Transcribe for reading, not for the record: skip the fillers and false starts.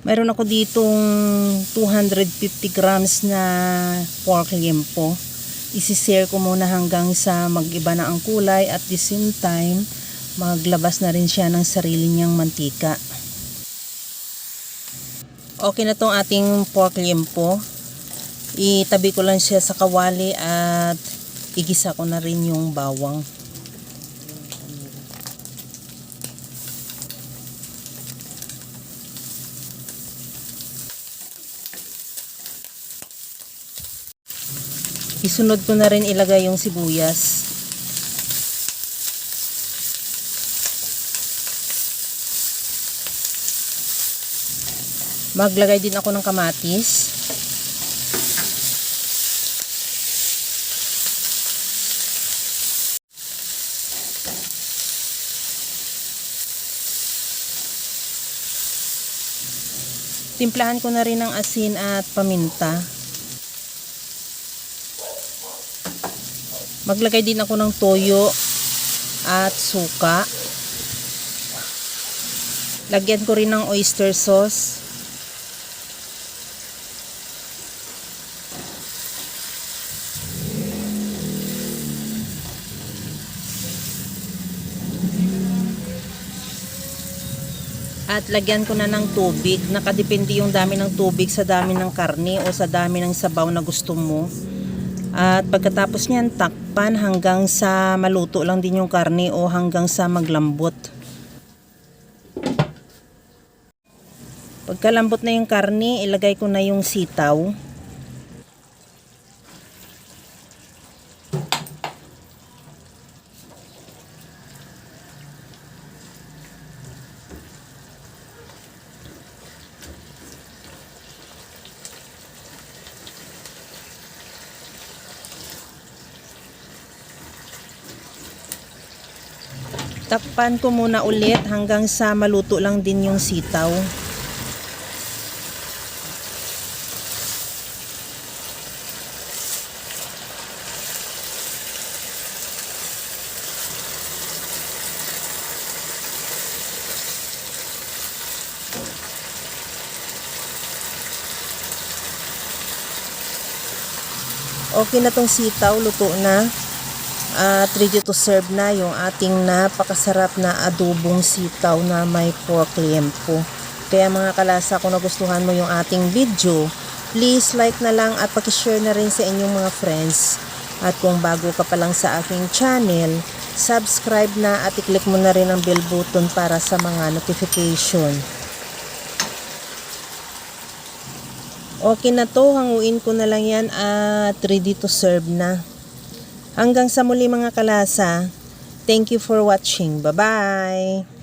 Mayroon ako ditong 250 grams na pork liempo. Isi-share ko muna hanggang sa mag-iba na ang kulay at the same time maglabas na rin siya ng sarili niyang mantika. Okay na tong ating pork liempo. Itabi ko lang siya sa kawali at igisa ko na rin yung bawang. Isunod ko na rin ilagay yung sibuyas. Maglagay din ako ng kamatis. Timplahan ko na rin ng asin at paminta. Maglagay din ako ng toyo at suka. Lagyan ko rin ng oyster sauce. At lagyan ko na ng tubig. Nakadepende yung dami ng tubig sa dami ng karne o sa dami ng sabaw na gusto mo. At pagkatapos niyan, takpan hanggang sa maluto lang din yung karne o hanggang sa maglambot. Pagkalambot na yung karne, ilagay ko na yung sitaw. Takpan ko muna ulit hanggang sa maluto lang din yung sitaw. Okay na tong sitaw, luto na. At ready to serve na yung ating napakasarap na adobong sitaw na may pork liempo. Kaya mga kalasa, kung nagustuhan mo yung ating video, please like na lang at pakishare na rin sa inyong mga friends. At kung bago ka pa lang sa aking channel, subscribe na at i-click mo na rin ang bell button para sa mga notification. Okay na to, hanguin ko na lang yan at ready to serve na. Hanggang sa muli mga kalasa. Thank you for watching. Bye-bye!